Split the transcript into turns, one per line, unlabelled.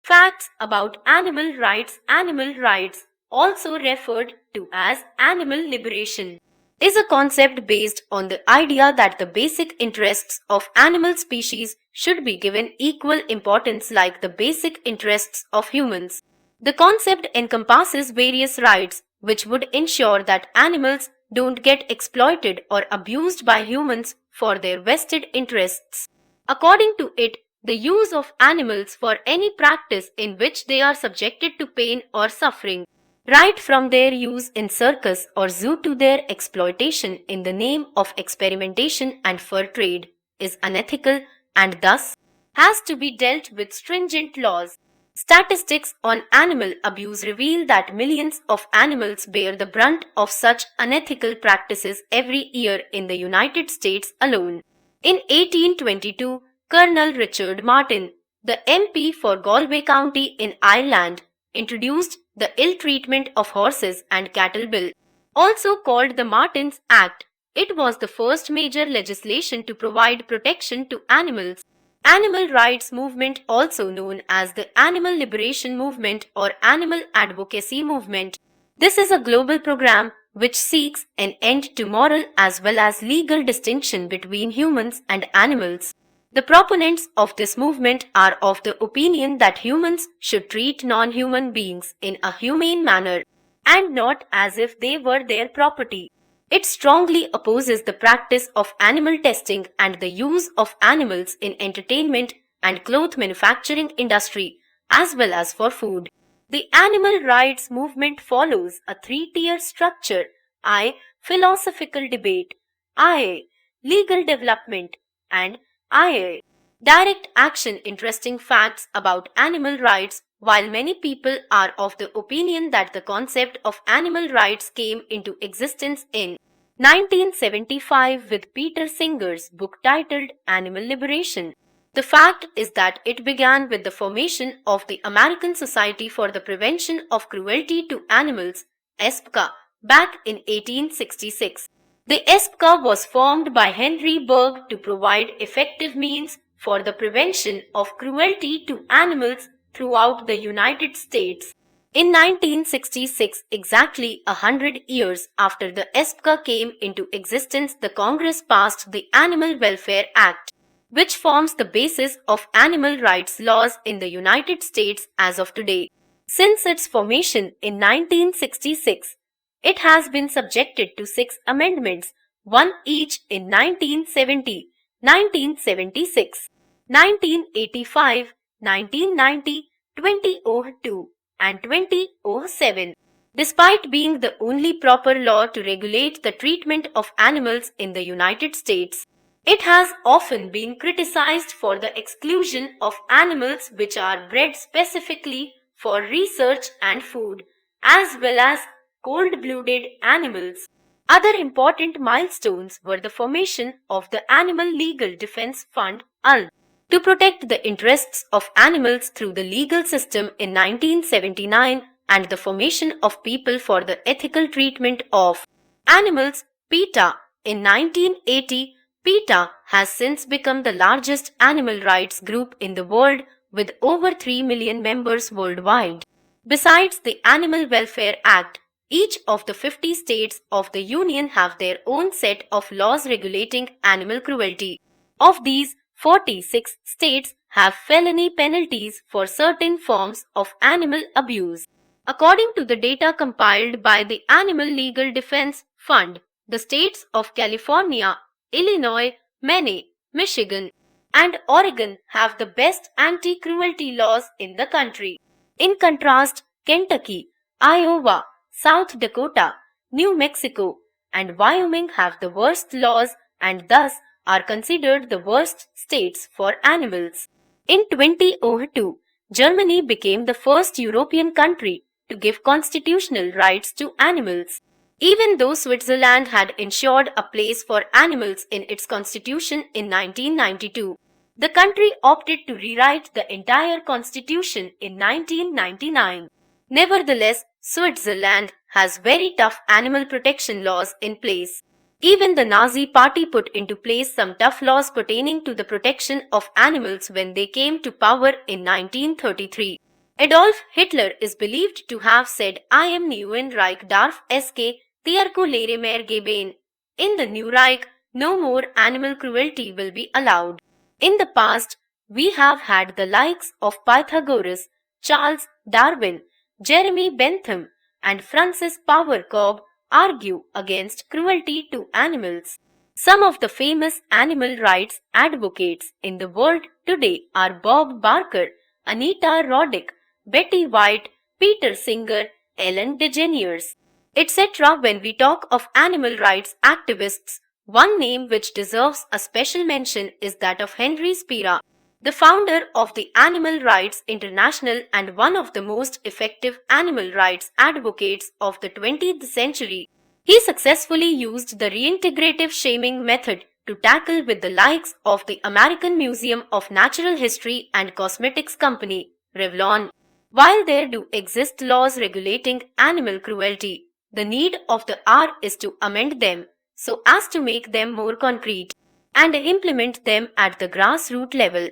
Facts about animal rights, also referred to as animal liberation, is a concept based on the idea that the basic interests of animal species should be given equal importance like the basic interests of humans. The concept encompasses various rights which would ensure that animals don't get exploited or abused by humans for their vested interests. According to it, the use of animals for any practice in which they are subjected to pain or suffering, right from their use in circus or zoo to their exploitation in the name of experimentation and fur trade, is unethical and thus has to be dealt with stringent laws. Statistics on animal abuse reveal that millions of animals bear the brunt of such unethical practices every year in the United States alone. In 1822, Colonel Richard Martin, the MP for Galway County in Ireland, introduced the Ill Treatment of Horses and Cattle Bill, also called the Martin's Act. It was the first major legislation to provide protection to animals. Animal rights movement, also known as the Animal Liberation Movement or Animal Advocacy Movement. This is a global program which seeks an end to moral as well as legal distinction between humans and animals. The proponents of this movement are of the opinion that humans should treat non-human beings in a humane manner and not as if they were their property. It strongly opposes the practice of animal testing and the use of animals in entertainment and cloth manufacturing industry as well as for food. The animal rights movement follows a three-tier structure: I. Philosophical debate, I. Legal development, and I. Direct action. Interesting facts about animal rights. While many people are of the opinion that the concept of animal rights came into existence in 1975 with Peter Singer's book titled Animal Liberation, the fact is that it began with the formation of the American Society for the Prevention of Cruelty to Animals, ESPCA, back in 1866. The ESPCA was formed by Henry Bergh to provide effective means for the prevention of cruelty to animals throughout the United States. In 1966, exactly 100 years after the ESPCA came into existence, the Congress passed the Animal Welfare Act, which forms the basis of animal rights laws in the United States as of today. Since its formation in 1966, it has been subjected to 6 amendments, one each in 1970, 1976, 1985, 1990, 2002, and 2007. Despite being the only proper law to regulate the treatment of animals in the United States, it has often been criticized for the exclusion of animals which are bred specifically for research and food, as well as cold-blooded animals. Other important milestones were the formation of the Animal Legal Defense Fund, ALD, to protect the interests of animals through the legal system in 1979, and the formation of People for the Ethical Treatment of Animals, PETA, in 1980. PETA has since become the largest animal rights group in the world with over 3 million members worldwide. Besides the Animal Welfare Act, each of the 50 states of the Union have their own set of laws regulating animal cruelty. Of these, 46 states have felony penalties for certain forms of animal abuse. According to the data compiled by the Animal Legal Defense Fund, the states of California, Illinois, Maine, Michigan, and Oregon have the best anti-cruelty laws in the country. In contrast, Kentucky, Iowa, South Dakota, New Mexico, and Wyoming have the worst laws and thus are considered the worst states for animals. In 2002, Germany became the first European country to give constitutional rights to animals. Even though Switzerland had ensured a place for animals in its constitution in 1992, the country opted to rewrite the entire constitution in 1999. Nevertheless, Switzerland has very tough animal protection laws in place. Even the Nazi Party put into place some tough laws pertaining to the protection of animals when they came to power in 1933. Adolf Hitler is believed to have said, I am neuen Reich darf sk tierkulere mehr geben. In the new Reich, no more animal cruelty will be allowed. In the past, we have had the likes of Pythagoras, Charles Darwin, Jeremy Bentham, and Francis Power Cobb argue against cruelty to animals. Some of the famous animal rights advocates in the world today are Bob Barker, Anita Roddick, Betty White, Peter Singer, Ellen DeGeneres, etc. When we talk of animal rights activists, one name which deserves a special mention is that of Henry Spira, the founder of the Animal Rights International and one of the most effective animal rights advocates of the 20th century. He successfully used the reintegrative shaming method to tackle with the likes of the American Museum of Natural History and Cosmetics Company, Revlon. While there do exist laws regulating animal cruelty, the need of the hour is to amend them so as to make them more concrete and implement them at the grassroots level.